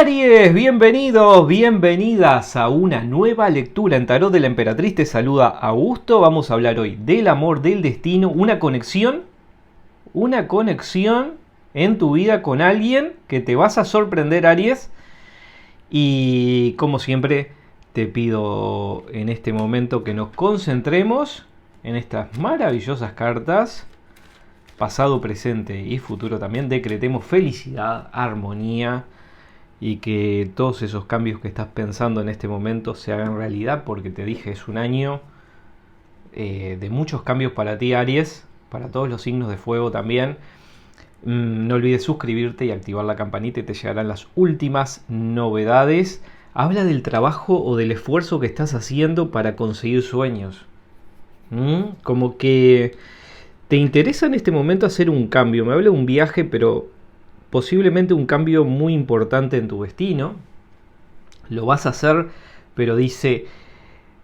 Aries, bienvenidos, bienvenidas a una nueva lectura en Tarot de la Emperatriz. Te saluda Augusto. Vamos a hablar hoy del amor, del destino, una conexión en tu vida con alguien que te vas a sorprender, Aries. Y como siempre, te pido en este momento que nos concentremos en estas maravillosas cartas, pasado, presente y futuro también. Decretemos felicidad, armonía, y que todos esos cambios que estás pensando en este momento se hagan realidad, porque te dije, es un año de muchos cambios para ti, Aries, para todos los signos de fuego también. No olvides suscribirte y activar la campanita y te llegarán las últimas novedades. Habla del trabajo o del esfuerzo que estás haciendo para conseguir sueños. Como que te interesa en este momento hacer un cambio. Me habla de un viaje, pero posiblemente un cambio muy importante en tu destino. Lo vas a hacer, pero dice,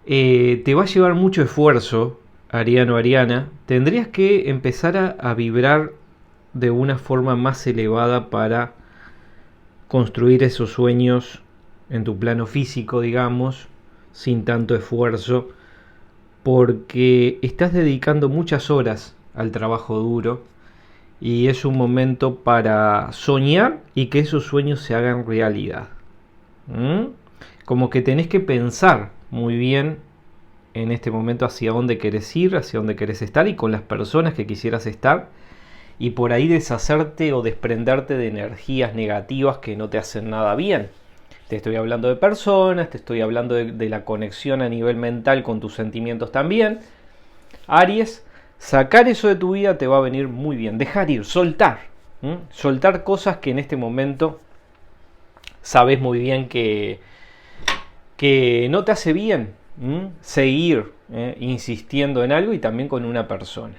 te va a llevar mucho esfuerzo, Ariano, Ariana. Tendrías que empezar a vibrar de una forma más elevada para construir esos sueños en tu plano físico, digamos, sin tanto esfuerzo, porque estás dedicando muchas horas al trabajo duro. Y es un momento para soñar y que esos sueños se hagan realidad. Como que tenés que pensar muy bien en este momento hacia dónde querés ir, hacia dónde querés estar y con las personas que quisieras estar. Y por ahí deshacerte o desprenderte de energías negativas que no te hacen nada bien. Te estoy hablando de personas, te estoy hablando de la conexión a nivel mental con tus sentimientos también. Aries, sacar eso de tu vida te va a venir muy bien. Dejar ir, soltar. Soltar cosas que en este momento sabes muy bien que no te hace bien. Seguir insistiendo en algo, y también con una persona.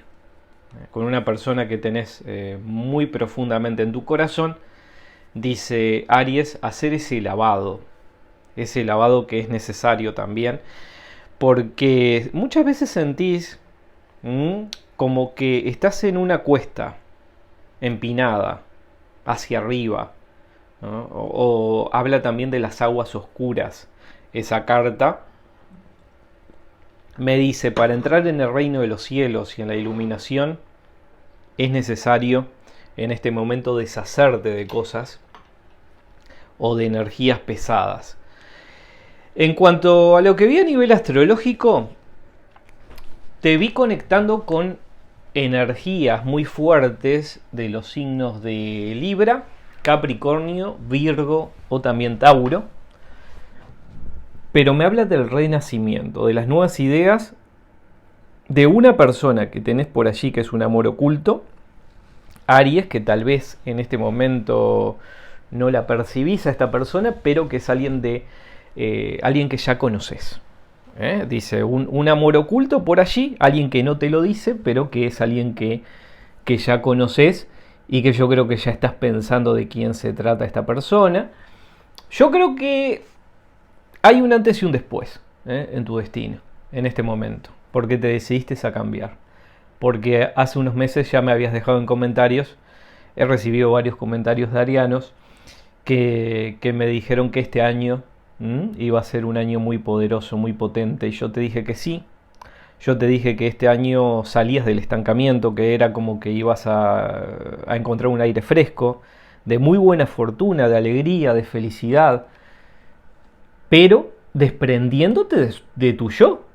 Con una persona que tenés muy profundamente en tu corazón. Dice Aries, hacer ese lavado que es necesario también. Porque muchas veces sentís como que estás en una cuesta empinada hacia arriba, ¿no? O habla también de las aguas oscuras. Esa carta me dice, para entrar en el reino de los cielos y en la iluminación es necesario en este momento deshacerte de cosas o de energías pesadas. En cuanto a lo que vi a nivel astrológico, te vi conectando con energías muy fuertes de los signos de Libra, Capricornio, Virgo o también Tauro. Pero me habla del renacimiento, de las nuevas ideas, de una persona que tenés por allí que es un amor oculto, Aries, que tal vez en este momento no la percibís a esta persona, pero que es alguien que ya conoces. Dice, un amor oculto por allí, alguien que no te lo dice, pero que es alguien que ya conoces y que yo creo que ya estás pensando de quién se trata esta persona. Yo creo que hay un antes y un después en tu destino, en este momento, porque te decidiste a cambiar. Porque hace unos meses ya me habías dejado en comentarios, he recibido varios comentarios de arianos que me dijeron que este año iba a ser un año muy poderoso, muy potente, y yo te dije que sí. Yo te dije que este año salías del estancamiento, que era como que ibas a encontrar un aire fresco, de muy buena fortuna, de alegría, de felicidad, pero desprendiéndote de tu yo.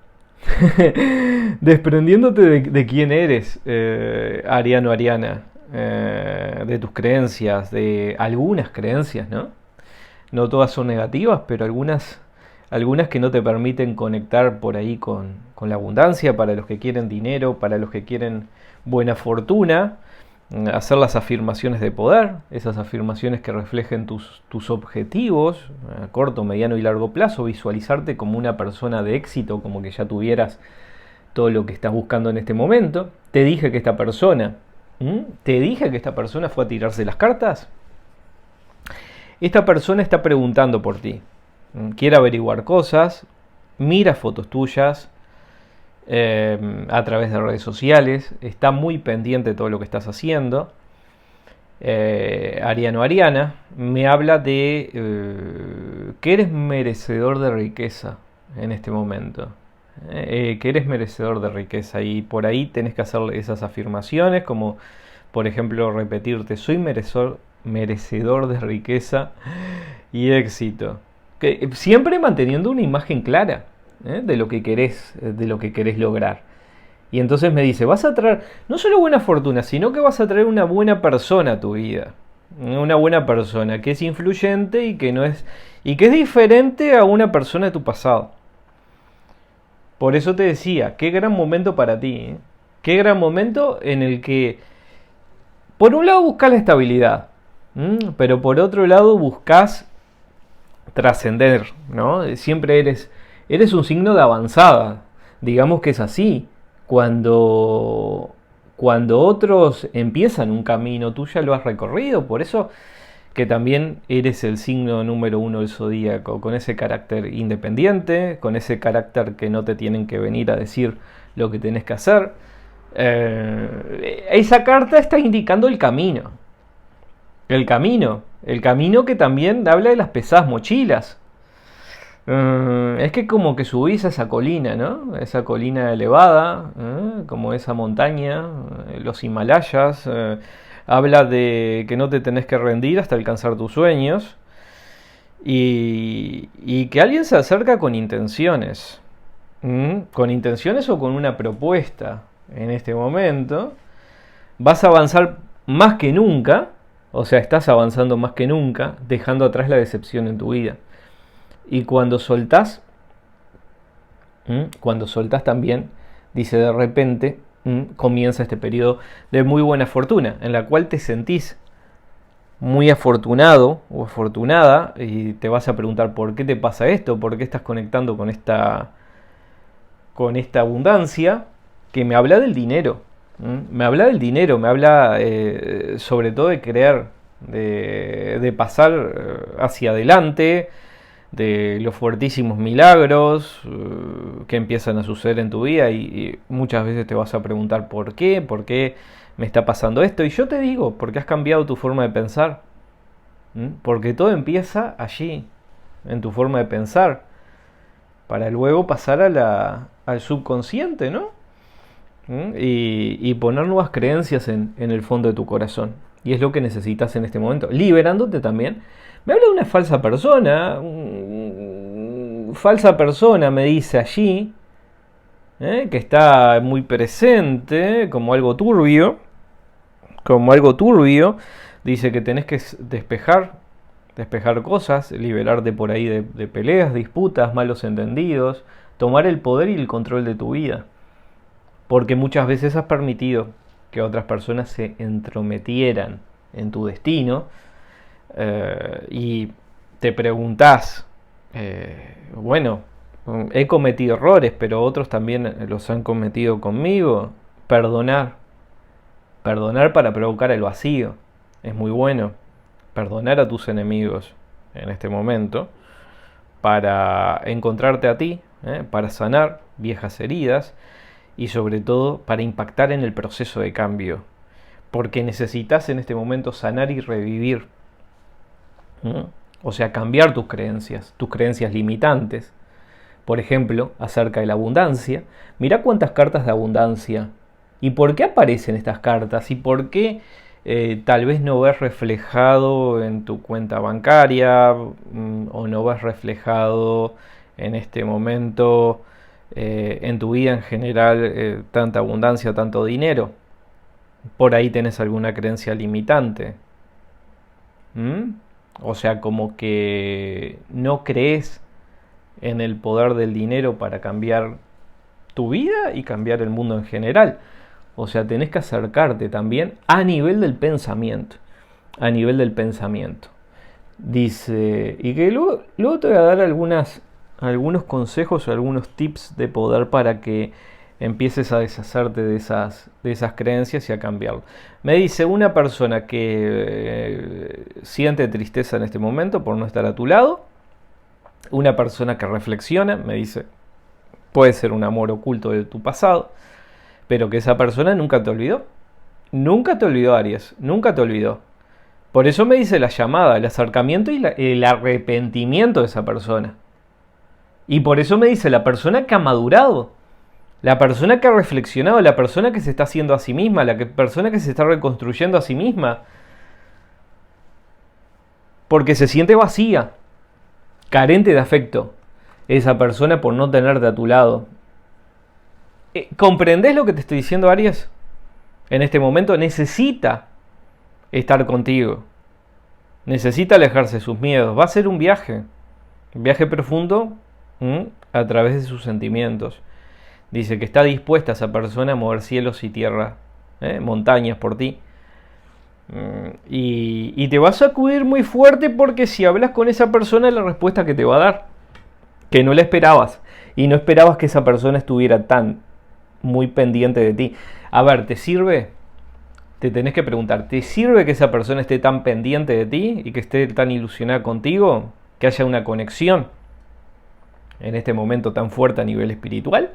Desprendiéndote de quién eres, Ariano, Ariana, de tus creencias, de algunas creencias, ¿no? No todas son negativas, pero algunas que no te permiten conectar por ahí con la abundancia, para los que quieren dinero, para los que quieren buena fortuna, hacer las afirmaciones de poder, esas afirmaciones que reflejen tus objetivos a corto, mediano y largo plazo, visualizarte como una persona de éxito, como que ya tuvieras todo lo que estás buscando en este momento. Te dije que esta persona fue a tirarse las cartas. Esta persona está preguntando por ti, quiere averiguar cosas, mira fotos tuyas a través de redes sociales, está muy pendiente de todo lo que estás haciendo. Ariano Ariana, me habla de que eres merecedor de riqueza en este momento. Que eres merecedor de riqueza y por ahí tenés que hacer esas afirmaciones como por ejemplo repetirte soy merecedor de riqueza y éxito, que, siempre manteniendo una imagen clara de lo que querés lograr. Y entonces me dice, vas a traer no solo buena fortuna, sino que vas a traer una buena persona a tu vida. Una buena persona que es influyente y que no es y que es diferente a una persona de tu pasado. Por eso te decía, qué gran momento para ti, ¿eh? Qué gran momento en el que, por un lado, buscas la estabilidad, pero por otro lado, buscas trascender, ¿no? Siempre eres un signo de avanzada, digamos que es así. Cuando otros empiezan un camino, tú ya lo has recorrido, por eso que también eres el signo número uno del zodíaco, con ese carácter independiente, con ese carácter que no te tienen que venir a decir lo que tenés que hacer. Esa carta está indicando el camino que también habla de las pesadas mochilas. Es que como que subís a esa colina, ¿no? Esa colina elevada, como esa montaña, los Himalayas. Habla de que no te tenés que rendir hasta alcanzar tus sueños. Y que alguien se acerca con intenciones. Con intenciones o con una propuesta en este momento. Vas a avanzar más que nunca. O sea, estás avanzando más que nunca, dejando atrás la decepción en tu vida. Y cuando soltás también, dice de repente, comienza este periodo de muy buena fortuna, en la cual te sentís muy afortunado o afortunada y te vas a preguntar por qué te pasa esto, por qué estás conectando con esta abundancia que me habla del dinero. Me habla del dinero, me habla sobre todo de creer, de pasar hacia adelante, de los fuertísimos milagros que empiezan a suceder en tu vida y muchas veces te vas a preguntar por qué me está pasando esto. Y yo te digo, porque has cambiado tu forma de pensar. Porque todo empieza allí, en tu forma de pensar, para luego pasar al subconsciente, ¿no? Y poner nuevas creencias en el fondo de tu corazón. Y es lo que necesitas en este momento, liberándote también. Me habla de una falsa persona me dice allí, que está muy presente, como algo turbio, dice que tenés que despejar cosas, liberarte por ahí de peleas, disputas, malos entendidos, tomar el poder y el control de tu vida. Porque muchas veces has permitido que otras personas se entrometieran en tu destino y te preguntás, bueno, he cometido errores, pero otros también los han cometido conmigo. Perdonar para provocar el vacío, es muy bueno. Perdonar a tus enemigos en este momento para encontrarte a ti, para sanar viejas heridas y sobre todo para impactar en el proceso de cambio, porque necesitas en este momento sanar y revivir, o sea, cambiar tus creencias limitantes, por ejemplo, acerca de la abundancia. Mira cuántas cartas de abundancia y por qué aparecen estas cartas y por qué tal vez no ves reflejado en tu cuenta bancaria o no ves reflejado en este momento en tu vida en general tanta abundancia, tanto dinero. Por ahí tenés alguna creencia limitante. O sea, como que no crees en el poder del dinero para cambiar tu vida y cambiar el mundo en general. O sea, tenés que acercarte también a nivel del pensamiento. A nivel del pensamiento. Dice, y que luego te voy a dar algunos consejos o algunos tips de poder para que empieces a deshacerte de esas creencias y a cambiarlo. Me dice una persona que siente tristeza en este momento por no estar a tu lado. Una persona que reflexiona, me dice, puede ser un amor oculto de tu pasado, pero que esa persona nunca te olvidó. Nunca te olvidó, Aries, nunca te olvidó. Por eso me dice la llamada, el acercamiento y el arrepentimiento de esa persona. Y por eso me dice la persona que ha madurado, la persona que ha reflexionado, la persona que se está haciendo a sí misma, persona que se está reconstruyendo a sí misma. Porque se siente vacía, carente de afecto, esa persona por no tenerte a tu lado. ¿Comprendés lo que te estoy diciendo, Aries? En este momento necesita estar contigo. Necesita alejarse de sus miedos. Va a ser un viaje profundo a través de sus sentimientos. Dice que está dispuesta esa persona a mover cielos y tierra, montañas por ti. Y te vas a acudir muy fuerte porque si hablas con esa persona la respuesta que te va a dar, que no la esperabas. Y no esperabas que esa persona estuviera tan muy pendiente de ti. A ver, ¿te sirve? Te tenés que preguntar, ¿te sirve que esa persona esté tan pendiente de ti y que esté tan ilusionada contigo? Que haya una conexión en este momento tan fuerte a nivel espiritual.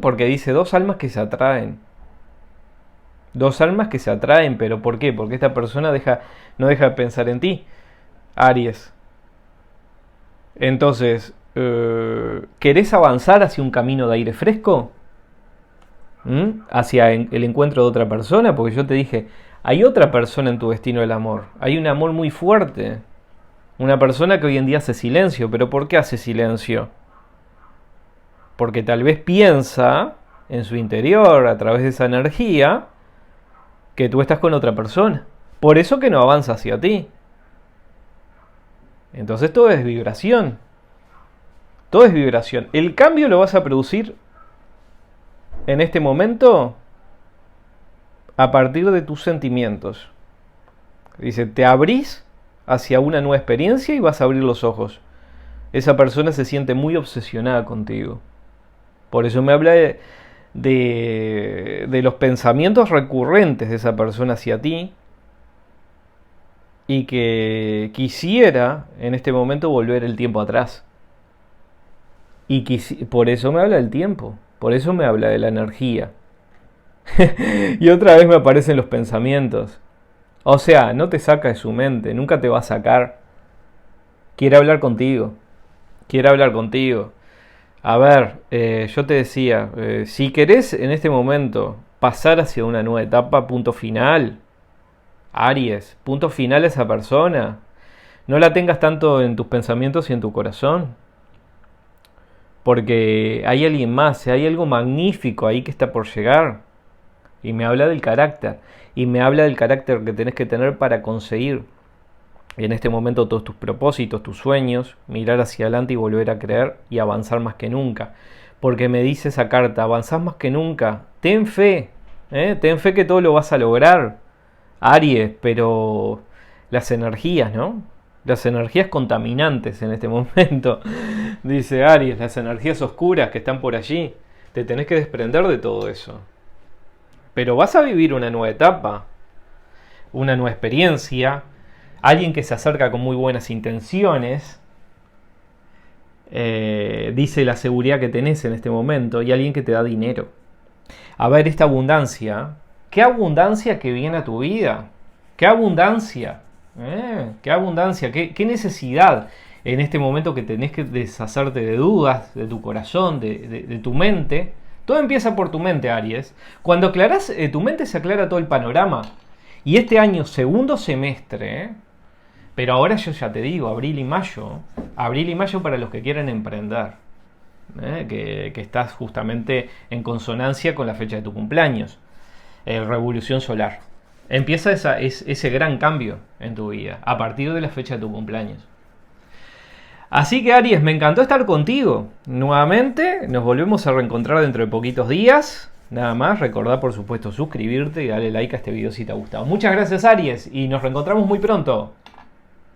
Porque dice dos almas que se atraen. Dos almas que se atraen, pero ¿por qué? Porque esta persona no deja de pensar en ti, Aries. Entonces, ¿querés avanzar hacia un camino de aire fresco? Hacia el encuentro de otra persona, porque yo te dije, hay otra persona en tu destino del amor, hay un amor muy fuerte, una persona que hoy en día hace silencio. ¿Pero por qué hace silencio? Porque tal vez piensa en su interior, a través de esa energía, que tú estás con otra persona, por eso que no avanza hacia ti. Entonces todo es vibración. Todo es vibración. El cambio lo vas a producir en este momento a partir de tus sentimientos. Dice, te abrís hacia una nueva experiencia y vas a abrir los ojos. Esa persona se siente muy obsesionada contigo. Por eso me habla de los pensamientos recurrentes de esa persona hacia ti. Y que quisiera en este momento volver el tiempo atrás. Y por eso me habla del tiempo. Por eso me habla de la energía. Y otra vez me aparecen los pensamientos. O sea, no te saca de su mente. Nunca te va a sacar. Quiere hablar contigo. Quiere hablar contigo. A ver, yo te decía, si querés en este momento pasar hacia una nueva etapa, punto final, Aries, punto final a esa persona. No la tengas tanto en tus pensamientos y en tu corazón. Porque hay alguien más, hay algo magnífico ahí que está por llegar. Y me habla del carácter. Y me habla del carácter que tenés que tener para conseguir en este momento todos tus propósitos, tus sueños, mirar hacia adelante y volver a creer y avanzar más que nunca. Porque me dice esa carta, avanzás más que nunca. Ten fe que todo lo vas a lograr, Aries, pero las energías, ¿no? Las energías contaminantes en este momento, dice Aries, las energías oscuras que están por allí, te tenés que desprender de todo eso. Pero vas a vivir una nueva etapa, una nueva experiencia, alguien que se acerca con muy buenas intenciones, dice la seguridad que tenés en este momento, y alguien que te da dinero. A ver, esta abundancia, ¿qué abundancia que viene a tu vida? ¿Qué abundancia? ¿Qué abundancia? ¿Qué necesidad en este momento que tenés que deshacerte de dudas, de tu corazón, de tu mente? Todo empieza por tu mente, Aries. Cuando aclarás tu mente se aclara todo el panorama. Y este año, segundo semestre, pero ahora yo ya te digo, abril y mayo para los que quieren emprender, que estás justamente en consonancia con la fecha de tu cumpleaños, revolución solar. Empieza ese gran cambio en tu vida a partir de la fecha de tu cumpleaños. Así que Aries, me encantó estar contigo nuevamente. Nos volvemos a reencontrar dentro de poquitos días. Nada más, recordá por supuesto suscribirte y darle like a este video si te ha gustado. Muchas gracias Aries y nos reencontramos muy pronto.